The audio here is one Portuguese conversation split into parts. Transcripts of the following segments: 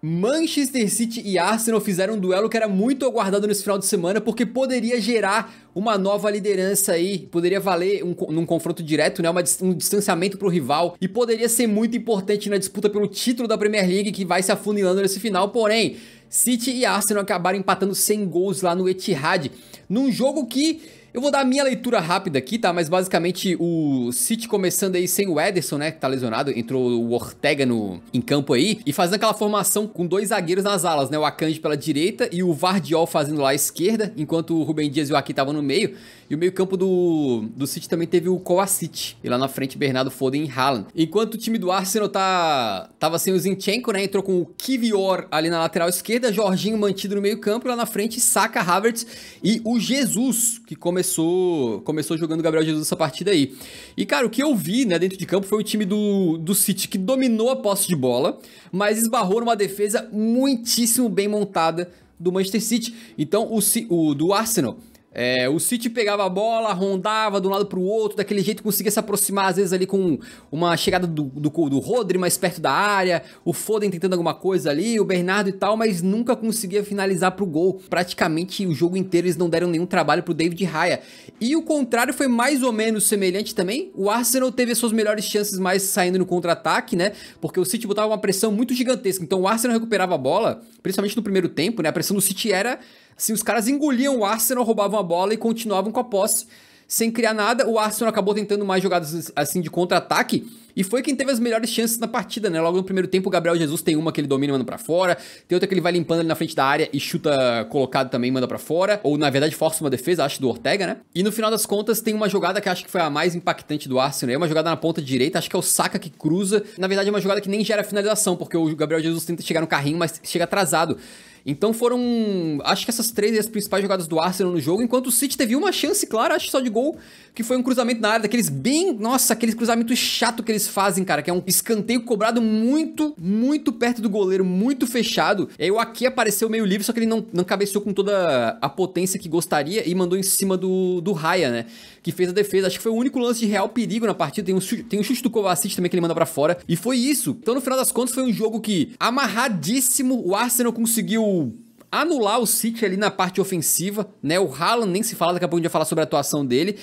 Manchester City e Arsenal fizeram um duelo que era muito aguardado nesse final de semana, porque poderia gerar uma nova liderança aí, poderia valer num confronto direto, né, um distanciamento pro rival, e poderia ser muito importante na disputa pelo título da Premier League, que vai se afunilando nesse final. Porém, City e Arsenal acabaram empatando 100 gols lá no Etihad, num jogo que... eu vou dar a minha leitura rápida aqui, tá? Mas basicamente o City começando aí sem o Ederson, né? Que tá lesionado. Entrou o Ortega em campo aí. E fazendo aquela formação com 2 zagueiros nas alas, né? O Akanji pela direita e o Vardiol fazendo lá à esquerda. Enquanto o Rubem Dias e o Aki estavam no meio. E o meio campo do City também teve o Kovacic. E lá na frente, Bernardo Foden e Haaland. Enquanto o time do Arsenal tava sem o Zinchenko, né? Entrou com o Kivior ali na lateral esquerda. Jorginho mantido no meio campo. E lá na frente, Saka, Havertz e o Jesus, que começou jogando o Gabriel Jesus essa partida aí. E, cara, o que eu vi, né, dentro de campo foi o time do City que dominou a posse de bola, mas esbarrou numa defesa muitíssimo bem montada do Manchester City. Então, o do Arsenal... o City pegava a bola, rondava de um lado pro outro, daquele jeito conseguia se aproximar, às vezes ali com uma chegada do Rodri mais perto da área, o Foden tentando alguma coisa ali, o Bernardo e tal, mas nunca conseguia finalizar pro gol. Praticamente o jogo inteiro eles não deram nenhum trabalho pro David Raya. E o contrário foi mais ou menos semelhante também. O Arsenal teve as suas melhores chances mais saindo no contra-ataque, né? Porque o City botava uma pressão muito gigantesca. Então o Arsenal recuperava a bola, principalmente no primeiro tempo, né? A pressão do City era... assim, os caras engoliam o Arsenal, roubavam a bola e continuavam com a posse sem criar nada. O Arsenal acabou tentando mais jogadas assim de contra-ataque e foi quem teve as melhores chances na partida, né? Logo no primeiro tempo o Gabriel Jesus tem uma que ele domina e manda pra fora, tem outra que ele vai limpando ali na frente da área e chuta colocado também e manda pra fora, ou na verdade força uma defesa, acho, do Ortega, né? E no final das contas tem uma jogada que acho que foi a mais impactante do Arsenal, é uma jogada na ponta direita, acho que é o Saka que cruza, na verdade é uma jogada que nem gera finalização, porque o Gabriel Jesus tenta chegar no carrinho, mas chega atrasado. Então foram, acho que essas 3 as principais jogadas do Arsenal no jogo, enquanto o City teve uma chance, claro, acho só de gol, que foi um cruzamento na área, daqueles bem, nossa, aqueles cruzamentos chato que eles fazem, cara, que é um escanteio cobrado muito, muito perto do goleiro, muito fechado. E aí o Aki apareceu meio livre, só que ele não cabeceou com toda a potência que gostaria e mandou em cima do Raya, né, que fez a defesa. Acho que foi o único lance de real perigo na partida. Tem um chute do Kovacic também que ele manda pra fora, e foi isso. Então no final das contas foi um jogo que, amarradíssimo, o Arsenal conseguiu anular o City ali na parte ofensiva, né? O Haaland nem se fala, daqui a pouco a gente vai falar sobre a atuação dele.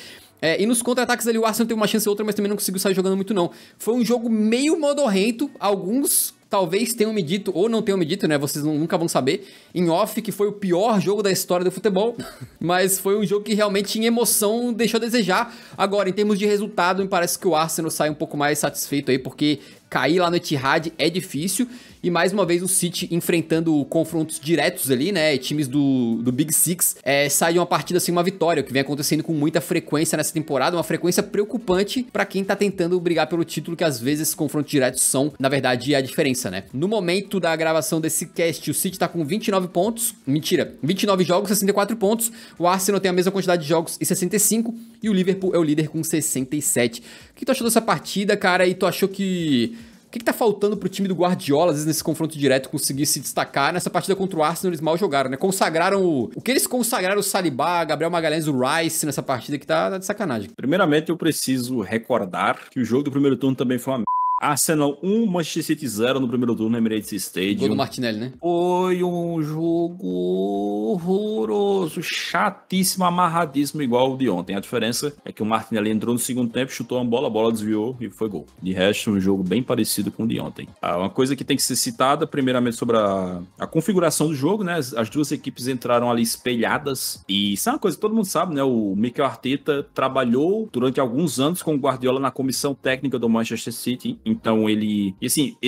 E nos contra-ataques ali o Arsenal teve uma chance ou outra, mas também não conseguiu sair jogando muito não. Foi um jogo meio modorrento, alguns talvez tenham me dito, ou não tenham me dito, né? Vocês nunca vão saber, em off, que foi o pior jogo da história do futebol. Mas foi um jogo que realmente, em emoção, deixou a desejar. Agora, em termos de resultado, me parece que o Arsenal sai um pouco mais satisfeito aí, porque cair lá no Etihad é difícil. E mais uma vez o City enfrentando confrontos diretos ali, né? Times do Big Six. Sai de uma partida sem uma vitória, o que vem acontecendo com muita frequência nessa temporada. Uma frequência preocupante pra quem tá tentando brigar pelo título, que às vezes esses confrontos diretos são, na verdade, a diferença, né? No momento da gravação desse cast, o City tá com 29 pontos. Mentira, 29 jogos, 64 pontos. O Arsenal tem a mesma quantidade de jogos e 65. E o Liverpool é o líder com 67. O que tu achou dessa partida, cara? E tu achou que... o que tá faltando pro time do Guardiola, às vezes, nesse confronto direto, conseguir se destacar? Nessa partida contra o Arsenal, eles mal jogaram, né? Consagraram o que eles consagraram, o Saliba, Gabriel Magalhães, o Rice, nessa partida que tá de sacanagem. Primeiramente, eu preciso recordar que o jogo do primeiro turno também foi uma Arsenal 1, Manchester City 0 no primeiro turno no Emirates Stadium. Gol do Martinelli, né? Foi um jogo horroroso, chatíssimo, amarradíssimo, igual o de ontem. A diferença é que o Martinelli entrou no segundo tempo, chutou a bola desviou e foi gol. De resto, um jogo bem parecido com o de ontem. Uma coisa que tem que ser citada, primeiramente, sobre a configuração do jogo, né? As duas equipes entraram ali espelhadas. E isso é uma coisa que todo mundo sabe, né? O Mikel Arteta trabalhou durante alguns anos com o Guardiola na comissão técnica do Manchester City. Então ele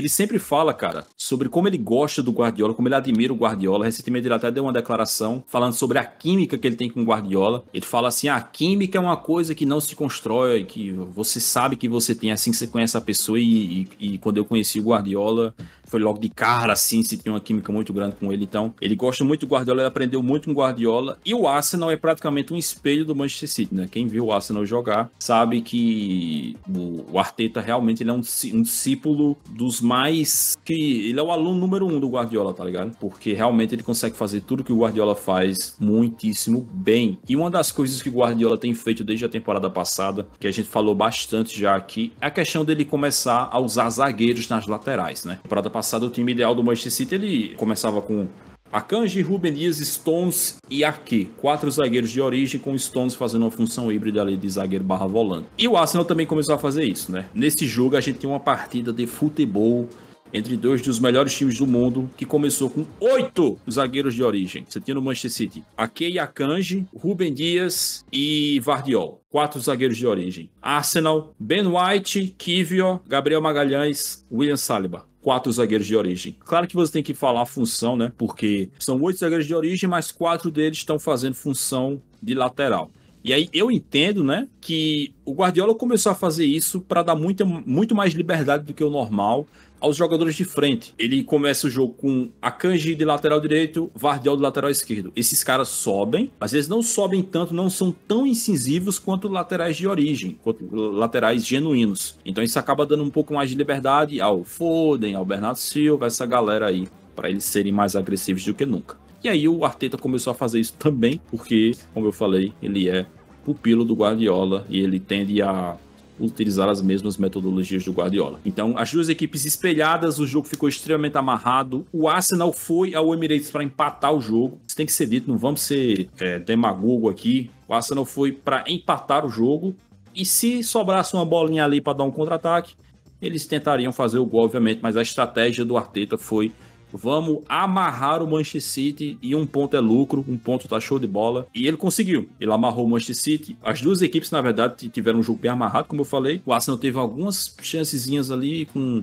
sempre fala, cara, sobre como ele gosta do Guardiola, como ele admira o Guardiola. Recentemente ele até deu uma declaração falando sobre a química que ele tem com o Guardiola. Ele fala assim, a química é uma coisa que não se constrói, que você sabe que você tem assim que você conhece a pessoa. E quando eu conheci o Guardiola, foi logo de cara, assim, se tinha uma química muito grande com ele. Então, ele gosta muito do Guardiola, ele aprendeu muito com o Guardiola. E o Arsenal é praticamente um espelho do Manchester City, né? Quem viu o Arsenal jogar sabe que o Arteta realmente ele é um discípulo dos mais... que ele é o aluno número 1 do Guardiola, tá ligado? Porque realmente ele consegue fazer tudo que o Guardiola faz muitíssimo bem. E uma das coisas que o Guardiola tem feito desde a temporada passada, que a gente falou bastante já aqui, é a questão dele começar a usar zagueiros nas laterais, né? A temporada passada passada, o time ideal do Manchester City, ele começava com Akanji, Ruben Dias, Stones e Ake. 4 zagueiros de origem, com Stones fazendo uma função híbrida ali de zagueiro barra volante. E o Arsenal também começou a fazer isso, né? Nesse jogo a gente tem uma partida de futebol entre 2 dos melhores times do mundo, que começou com 8 zagueiros de origem. Você tinha no Manchester City Ake e Akanji, Ruben Dias e Vardiol. 4 zagueiros de origem. Arsenal, Ben White, Kiwior, Gabriel Magalhães, William Saliba. 4 zagueiros de origem. Claro que você tem que falar a função, né? Porque são 8 zagueiros de origem, mas 4 deles estão fazendo função de lateral. E aí eu entendo, né, que o Guardiola começou a fazer isso para dar muito mais liberdade do que o normal aos jogadores de frente. Ele começa o jogo com Akanji de lateral direito, Vardiol de lateral esquerdo. Esses caras sobem, mas eles não sobem tanto, não são tão incisivos quanto laterais de origem, quanto laterais genuínos. Então isso acaba dando um pouco mais de liberdade ao Foden, ao Bernardo Silva, essa galera aí, para eles serem mais agressivos do que nunca. E aí o Arteta começou a fazer isso também, porque, como eu falei, ele é pupilo do Guardiola e ele tende a utilizar as mesmas metodologias do Guardiola. Então, as duas equipes espelhadas, o jogo ficou extremamente amarrado. O Arsenal foi ao Emirates para empatar o jogo. Isso tem que ser dito, não vamos ser demagogo aqui. O Arsenal foi para empatar o jogo e se sobrasse uma bolinha ali para dar um contra-ataque, eles tentariam fazer o gol, obviamente, mas a estratégia do Arteta foi: vamos amarrar o Manchester City e um ponto é lucro, um ponto tá show de bola. E ele conseguiu. Ele amarrou o Manchester City. As duas equipes, na verdade, tiveram um jogo bem amarrado, como eu falei. O Arsenal teve algumas chancezinhas ali com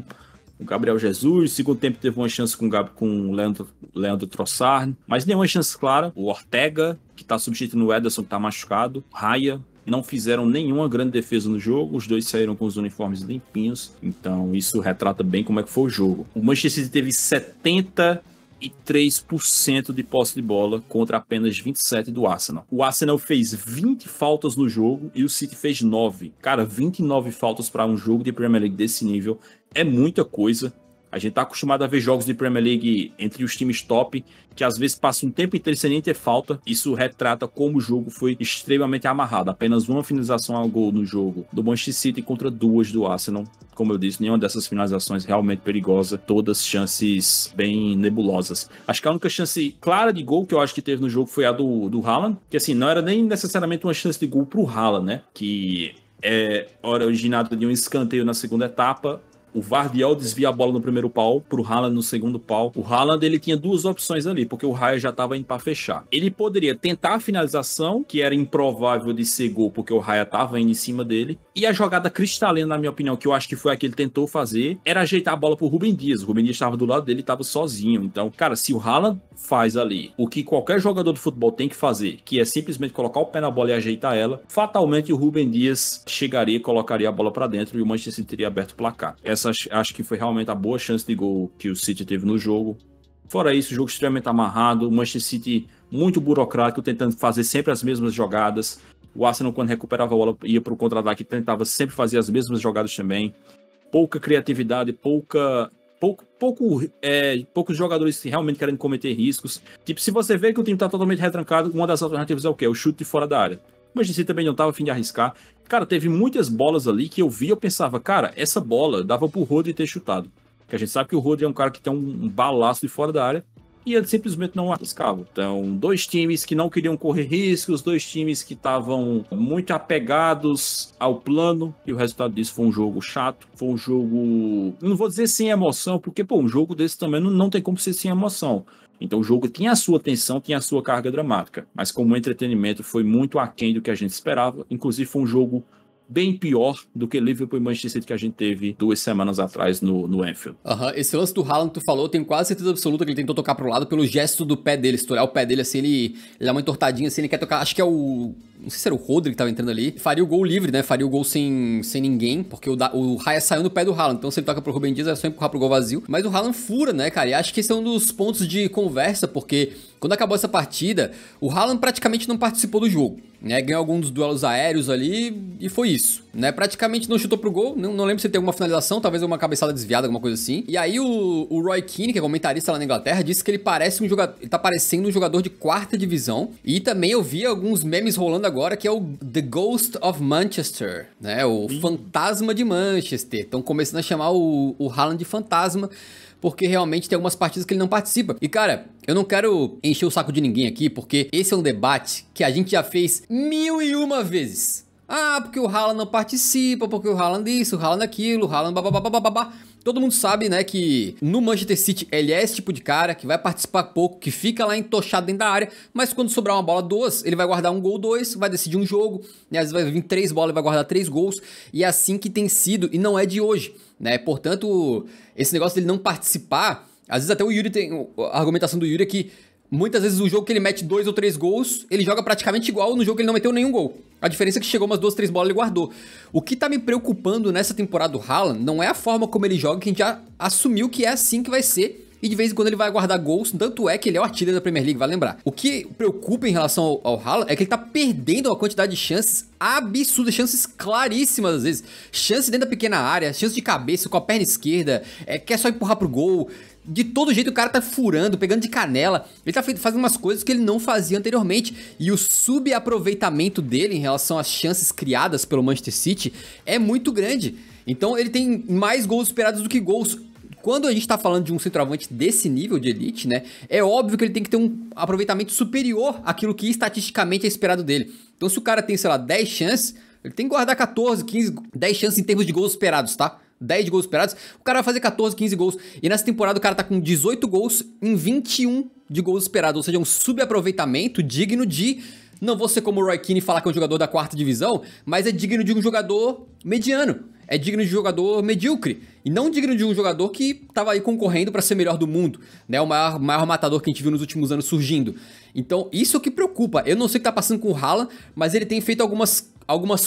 o Gabriel Jesus. No segundo tempo teve uma chance com o Leandro Trossard. Mas nenhuma chance clara. O Ortega, que tá substituindo o Ederson, que tá machucado. Raya. Não fizeram nenhuma grande defesa no jogo, os dois saíram com os uniformes limpinhos, então isso retrata bem como é que foi o jogo. O Manchester City teve 73% de posse de bola contra apenas 27% do Arsenal. O Arsenal fez 20 faltas no jogo e o City fez 9. Cara, 29 faltas para um jogo de Premier League desse nível é muita coisa. A gente tá acostumado a ver jogos de Premier League entre os times top, que às vezes passa um tempo inteiro sem nem ter falta. Isso retrata como o jogo foi extremamente amarrado. Apenas uma finalização ao gol no jogo do Manchester City contra 2 do Arsenal. Como eu disse, nenhuma dessas finalizações realmente perigosa, todas chances bem nebulosas. Acho que a única chance clara de gol que eu acho que teve no jogo foi a do Haaland, que assim, não era nem necessariamente uma chance de gol pro Haaland, né? Que é originado de um escanteio na segunda etapa. O Vardiol desvia a bola no primeiro pau pro Haaland no segundo pau. O Haaland, ele tinha 2 opções ali, porque o Raya já estava indo para fechar. Ele poderia tentar a finalização, que era improvável de ser gol, porque o Raya estava indo em cima dele. E a jogada cristalina, na minha opinião, que eu acho que foi a que ele tentou fazer, era ajeitar a bola pro Ruben Dias. O Ruben Dias estava do lado dele e estava sozinho. Então, cara, se o Haaland faz ali o que qualquer jogador de futebol tem que fazer, que é simplesmente colocar o pé na bola e ajeitar ela, fatalmente o Ruben Dias chegaria e colocaria a bola para dentro e o Manchester City teria aberto o placar. Essa acho que foi realmente a boa chance de gol que o City teve no jogo. Fora isso, o jogo extremamente amarrado, o Manchester City muito burocrático, tentando fazer sempre as mesmas jogadas. O Arsenal, quando recuperava a bola, ia para o contra-ataque, tentava sempre fazer as mesmas jogadas também. Pouca criatividade, poucos jogadores realmente querendo cometer riscos. Tipo, se você vê que o time está totalmente retrancado, uma das alternativas é o quê? O chute de fora da área. O Manchester City também não estava a fim de arriscar. Cara, teve muitas bolas ali que eu vi e eu pensava, cara, essa bola dava pro Rodri ter chutado. Porque a gente sabe que o Rodri é um cara que tem um balaço de fora da área e ele simplesmente não arriscava. Então, 2 times que não queriam correr riscos, 2 times que estavam muito apegados ao plano, e o resultado disso foi um jogo chato, foi um jogo, não vou dizer sem emoção, porque, pô, um jogo desse também não tem como ser sem emoção. Então o jogo tinha a sua tensão, tinha a sua carga dramática, mas como entretenimento foi muito aquém do que a gente esperava. Inclusive foi um jogo bem pior do que Liverpool e Manchester City que a gente teve 2 semanas atrás no Anfield. Esse lance do Haaland que tu falou, eu tenho quase certeza absoluta que ele tentou tocar pro lado pelo gesto do pé dele. Se tu olhar o pé dele assim, ele dá uma entortadinha assim, ele quer tocar, acho que é o... Não sei se era o Rodri que tava entrando ali. Faria o gol livre, né? Faria o gol sem ninguém, porque o Raya saiu no pé do Haaland. Então se ele toca pro Ruben Dias, é só empurrar pro gol vazio. Mas o Haaland fura, né, cara? E acho que esse é um dos pontos de conversa, porque quando acabou essa partida, o Haaland praticamente não participou do jogo, né? Ganhou alguns dos duelos aéreos ali e foi isso, né? Praticamente não chutou pro gol. Não lembro se ele tem alguma finalização, talvez uma cabeçada desviada, alguma coisa assim. E aí o Roy Keane, que é comentarista lá na Inglaterra, disse que ele parece ele tá parecendo um jogador de 4ª divisão. E também eu vi alguns memes rolando agora, que é o The Ghost of Manchester, né? O fantasma de Manchester. Estão começando a chamar o Haaland de fantasma, porque realmente tem algumas partidas que ele não participa. E cara, eu não quero encher o saco de ninguém aqui, porque esse é um debate que a gente já fez 1001 vezes. Ah, porque o Haaland não participa, porque o Haaland isso, o Haaland aquilo, o Haaland bababababá. Todo mundo sabe, né, que no Manchester City ele é esse tipo de cara que vai participar pouco, que fica lá entochado dentro da área, mas quando sobrar uma bola, duas, ele vai guardar um gol, dois, vai decidir um jogo, né, às vezes vai vir 3 bolas, ele vai guardar 3 gols, e é assim que tem sido, e não é de hoje, né, portanto, esse negócio dele não participar, às vezes até o Yuri tem, a argumentação do Yuri é que muitas vezes o jogo que ele mete 2 ou 3 gols, ele joga praticamente igual no jogo que ele não meteu nenhum gol. A diferença é que chegou umas 2, 3 bolas e ele guardou. O que tá me preocupando nessa temporada do Haaland não é a forma como ele joga, que a gente já assumiu que é assim que vai ser. E de vez em quando ele vai guardar gols, tanto é que ele é o artilheiro da Premier League, vai lembrar. O que preocupa em relação ao Haaland é que ele tá perdendo uma quantidade de chances absurdas, chances claríssimas às vezes. Chance dentro da pequena área, chance de cabeça com a perna esquerda, quer só empurrar pro gol. De todo jeito o cara tá furando, pegando de canela. Ele tá fazendo umas coisas que ele não fazia anteriormente. E o subaproveitamento dele em relação às chances criadas pelo Manchester City é muito grande. Então ele tem mais gols esperados do que gols. Quando a gente tá falando de um centroavante desse nível de elite, né, é óbvio que ele tem que ter um aproveitamento superior àquilo que estatisticamente é esperado dele. Então se o cara tem, sei lá, 10 chances, ele tem que guardar 14, 15, 10 chances em termos de gols esperados, tá? 10 de gols esperados, o cara vai fazer 14, 15 gols. E nessa temporada o cara tá com 18 gols em 21 de gols esperados. Ou seja, um subaproveitamento digno de... Não vou ser como o Roy Keane e falar que é um jogador da 4ª divisão, mas é digno de um jogador mediano. É digno de um jogador medíocre. E não digno de um jogador que tava aí concorrendo pra ser melhor do mundo, né? O maior matador que a gente viu nos últimos anos surgindo. Então, isso é o que preocupa. Eu não sei o que tá passando com o Haaland, mas ele tem feito algumas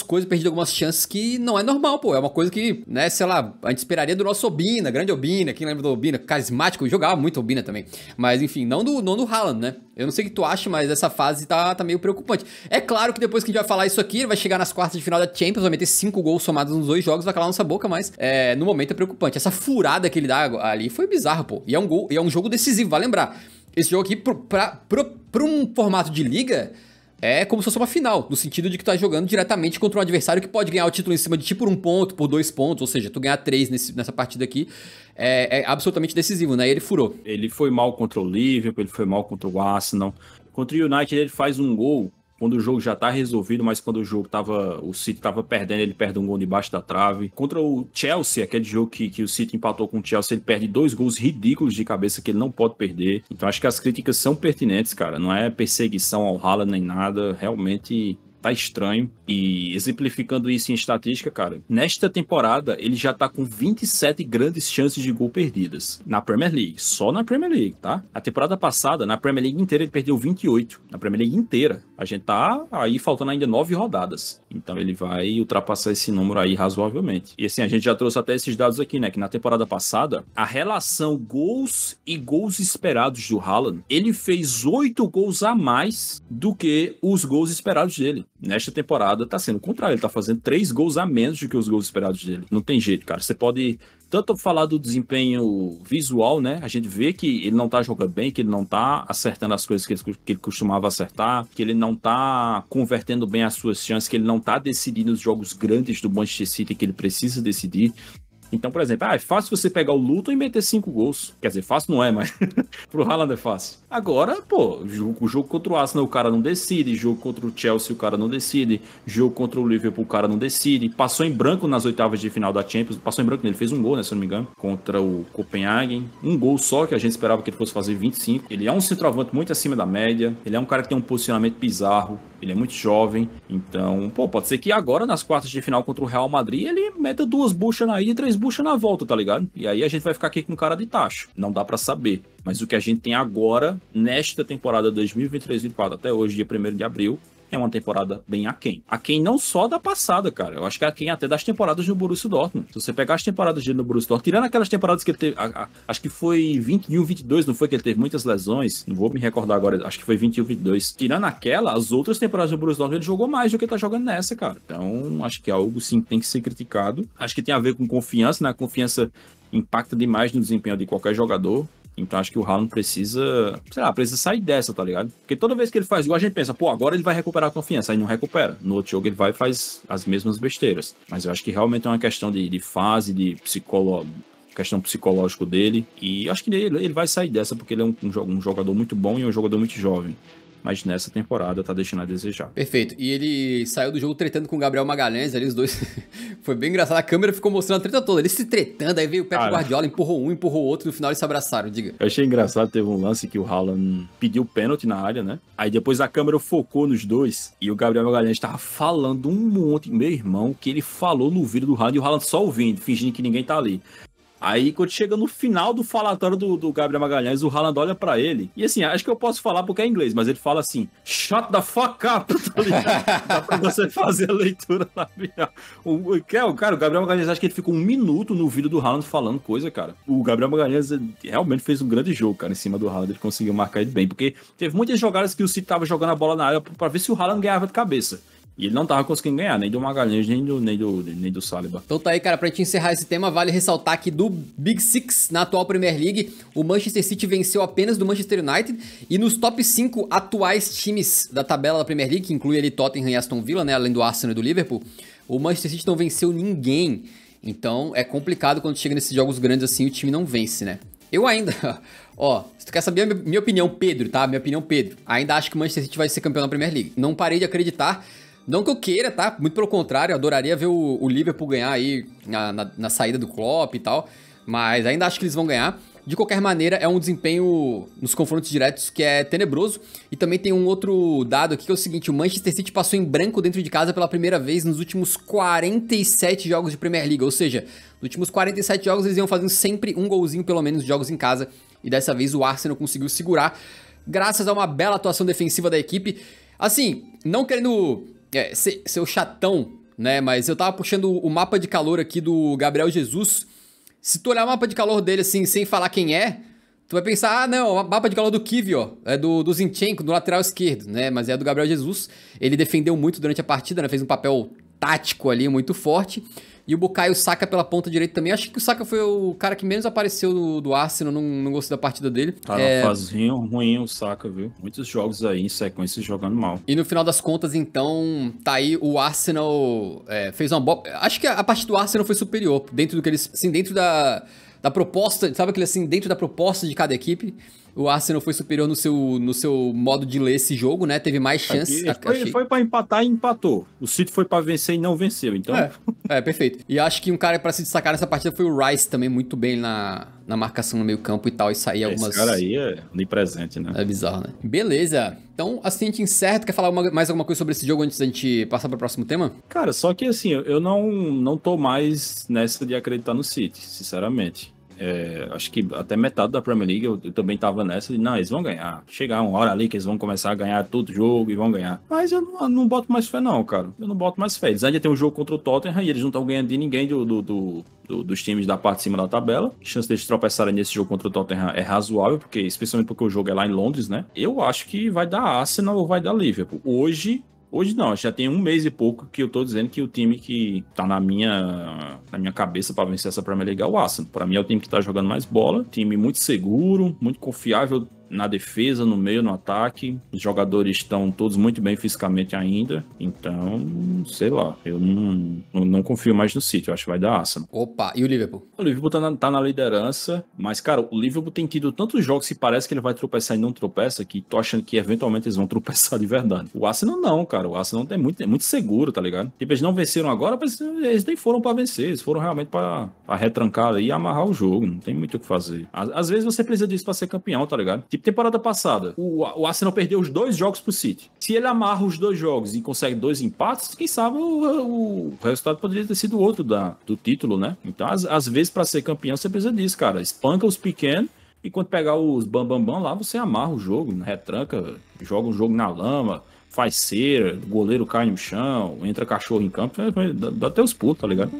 coisas, perdido algumas chances que não é normal, pô. É uma coisa que, né, sei lá, a gente esperaria do nosso Obina, grande Obina. Quem lembra do Obina? Carismático, jogava muito Obina também. Mas, enfim, não do Haaland, né? Eu não sei o que tu acha, mas essa fase tá meio preocupante. É claro que depois que a gente vai falar isso aqui, ele vai chegar nas quartas de final da Champions, vai meter 5 gols somados nos 2 jogos, vai calar nossa boca, mas no momento é preocupante. Essa furada que ele dá ali foi bizarra, pô. E é um jogo decisivo, vai lembrar. Esse jogo aqui, pra um formato de liga, é como se fosse uma final, no sentido de que tu tá jogando diretamente contra um adversário que pode ganhar o título em cima de ti por 1 ponto, por 2 pontos, ou seja, tu ganhar 3 nessa partida aqui é absolutamente decisivo, né? E ele furou. Ele foi mal contra o Liverpool, ele foi mal contra o Arsenal. Contra o United ele faz um gol quando o jogo já tá resolvido, mas quando o City tava perdendo, ele perde um gol debaixo da trave. Contra o Chelsea, aquele jogo que o City empatou com o Chelsea, ele perde 2 gols ridículos de cabeça que ele não pode perder. Então acho que as críticas são pertinentes, cara. Não é perseguição ao Haaland nem nada. Realmente tá estranho. E exemplificando isso em estatística, cara, nesta temporada ele já tá com 27 grandes chances de gol perdidas na Premier League, só na Premier League, tá? A temporada passada, na Premier League inteira, ele perdeu 28, na Premier League inteira. A gente tá aí faltando ainda 9 rodadas, então ele vai ultrapassar esse número aí razoavelmente. E assim, a gente já trouxe até esses dados aqui, né, que na temporada passada, a relação gols e gols esperados do Haaland, ele fez 8 gols a mais do que os gols esperados dele. Nesta temporada tá sendo o contrário, ele tá fazendo 3 gols a menos do que os gols esperados dele. Não tem jeito, cara. Você pode tanto falar do desempenho visual, né? A gente vê que ele não tá jogando bem, que ele não tá acertando as coisas que ele costumava acertar, que ele não tá convertendo bem as suas chances, que ele não tá decidindo os jogos grandes do Manchester City que ele precisa decidir. Então, por exemplo, é fácil você pegar o Luton e meter 5 gols. Quer dizer, fácil não é, mas pro Haaland é fácil. Agora, pô, o jogo contra o Arsenal o cara não decide, jogo contra o Chelsea o cara não decide, jogo contra o Liverpool o cara não decide, passou em branco nas oitavas de final da Champions, passou em branco, ele fez um gol, né, se eu não me engano, contra o Copenhagen, um gol só, que a gente esperava que ele fosse fazer 25. Ele é um centroavante muito acima da média, ele é um cara que tem um posicionamento bizarro, ele é muito jovem, então, pô, pode ser que agora nas quartas de final contra o Real Madrid ele meta 2 buchas na ida e 3 buchas na volta, tá ligado? E aí a gente vai ficar aqui com cara de tacho. Não dá pra saber. Mas o que a gente tem agora, nesta temporada 2023-2024, até hoje, dia 1º de abril, é uma temporada bem aquém. Aquém não só da passada, cara. Eu acho que é aquém até das temporadas no Borussia Dortmund. Se você pegar as temporadas dele no Borussia Dortmund, tirando aquelas temporadas que ele teve, acho que foi 21, 22, não foi que ele teve muitas lesões? Não vou me recordar agora, acho que foi 21, 22. Tirando aquela, as outras temporadas no Borussia Dortmund, ele jogou mais do que ele tá jogando nessa, cara. Então, acho que é algo, sim, que tem que ser criticado. Acho que tem a ver com confiança, né? A confiança impacta demais no desempenho de qualquer jogador. Então acho que o Haaland precisa sair dessa, tá ligado? Porque toda vez que ele faz gol, a gente pensa, pô, agora ele vai recuperar a confiança. Aí não recupera. No outro jogo ele vai e faz as mesmas besteiras. Mas eu acho que realmente é uma questão de fase, de questão psicológica dele. E acho que ele vai sair dessa, porque ele é um jogador muito bom e um jogador muito jovem. Mas nessa temporada tá deixando a desejar. Perfeito. E ele saiu do jogo tretando com o Gabriel Magalhães, ali os dois. Foi bem engraçado. A câmera ficou mostrando a treta toda. Eles se tretando, aí veio o Pep Guardiola, empurrou um, empurrou o outro, no final eles se abraçaram, diga. Eu achei engraçado, teve um lance que o Haaland pediu pênalti na área, né? Aí depois a câmera focou nos dois e o Gabriel Magalhães tava falando um monte, meu irmão, que ele falou no vídeo do Haaland e o Haaland só ouvindo, fingindo que ninguém tá ali. Aí, quando chega no final do falatório do Gabriel Magalhães, o Haaland olha pra ele. E assim, acho que eu posso falar porque é inglês, mas ele fala assim, shut the fuck up, tá ligado? Dá pra você fazer a leitura labial. O Gabriel Magalhães, acho que ele ficou 1 minuto no vídeo do Haaland falando coisa, cara. O Gabriel Magalhães realmente fez um grande jogo, cara, em cima do Haaland. Ele conseguiu marcar ele bem, porque teve muitas jogadas que o City tava jogando a bola na área pra ver se o Haaland ganhava de cabeça. E ele não tava conseguindo ganhar, nem do Magalhães, nem do Saliba. Então tá aí, cara, pra gente encerrar esse tema, vale ressaltar que do Big Six, na atual Premier League, o Manchester City venceu apenas do Manchester United, e nos top 5 atuais times da tabela da Premier League, que inclui ali Tottenham e Aston Villa, né, além do Arsenal e do Liverpool, o Manchester City não venceu ninguém. Então é complicado quando chega nesses jogos grandes assim, o time não vence, né? Eu ainda, ó, se tu quer saber a minha opinião, Pedro, tá? Minha opinião, Pedro, ainda acho que o Manchester City vai ser campeão da Premier League. Não parei de acreditar. Não que eu queira, tá? Muito pelo contrário, eu adoraria ver o Liverpool ganhar aí na saída do Klopp e tal, mas ainda acho que eles vão ganhar. De qualquer maneira, é um desempenho nos confrontos diretos que é tenebroso. E também tem um outro dado aqui que é o seguinte, o Manchester City passou em branco dentro de casa pela primeira vez nos últimos 47 jogos de Premier League, ou seja, nos últimos 47 jogos eles iam fazendo sempre um golzinho pelo menos de jogos em casa, e dessa vez o Arsenal conseguiu segurar, graças a uma bela atuação defensiva da equipe. Assim, não querendo... ser o chatão, né? Mas eu tava puxando o mapa de calor aqui do Gabriel Jesus. Se tu olhar o mapa de calor dele assim, sem falar quem é, tu vai pensar, ah, não, o mapa de calor do Kivy, ó, é do Zinchenko, do lateral esquerdo, né? Mas é do Gabriel Jesus. Ele defendeu muito durante a partida, né? Fez um papel tático ali, muito forte. E o Bukayo Saka pela ponta direita também. Acho que o Saka foi o cara que menos apareceu do Arsenal, não gostei da partida dele. Tá numa fase ruim o Saka, viu? Muitos jogos aí em sequência jogando mal. E no final das contas, então, tá aí o Arsenal fez uma boa... Acho que a parte do Arsenal foi superior, dentro do que eles... Assim, dentro da proposta, sabe aquele assim, dentro da proposta de cada equipe... O Arsenal foi superior no seu modo de ler esse jogo, né? Teve mais chances. Foi pra empatar e empatou. O City foi pra vencer e não venceu, então... Perfeito. E acho que um cara pra se destacar nessa partida foi o Rice também, muito bem na marcação no meio campo e tal, e sair algumas... Esse cara aí é onipresente, né? É bizarro, né? Beleza. Então, assim a gente encerra. Tu quer falar mais alguma coisa sobre esse jogo antes da gente passar pro próximo tema? Cara, só que assim, eu não tô mais nessa de acreditar no City, sinceramente. Acho que até metade da Premier League eu também tava nessa de, não, eles vão ganhar. Chegar uma hora ali que eles vão começar a ganhar todo jogo e vão ganhar. Mas eu não boto mais fé não, cara. Eu não boto mais fé. Eles ainda tem um jogo contra o Tottenham e eles não estão ganhando de ninguém dos times da parte de cima da tabela. A chance deles tropeçarem nesse jogo contra o Tottenham é razoável, especialmente porque o jogo é lá em Londres, né? Eu acho que vai dar Arsenal ou vai dar Liverpool. Hoje não, já tem 1 mês e pouco que eu tô dizendo que o time que tá na minha cabeça pra vencer essa Premier League é o Arsenal. Pra mim é o time que tá jogando mais bola, time muito seguro, muito confiável na defesa, no meio, no ataque. Os jogadores estão todos muito bem fisicamente ainda. Então, sei lá, eu não confio mais no City, eu acho que vai dar Arsenal. Opa, e o Liverpool? O Liverpool tá na liderança, mas, cara, o Liverpool tem tido tantos jogos que parece que ele vai tropeçar e não tropeça, que tô achando que eventualmente eles vão tropeçar de verdade. O Arsenal não, cara, o Arsenal é muito seguro, tá ligado? Tipo, eles não venceram agora, mas eles nem foram pra vencer, eles foram realmente pra retrancar ali e amarrar o jogo, não tem muito o que fazer. Às vezes você precisa disso pra ser campeão, tá ligado? Tipo, temporada passada, o Arsenal perdeu os 2 jogos pro City. Se ele amarra os 2 jogos e consegue 2 empates, quem sabe o resultado poderia ter sido outro do título, né? Então, às vezes, pra ser campeão, você precisa disso, cara. Espanca os pequenos e quando pegar os bambambam lá, você amarra o jogo, retranca, joga o jogo na lama, faz cera, o goleiro cai no chão, entra cachorro em campo, dá até os putos, tá ligado?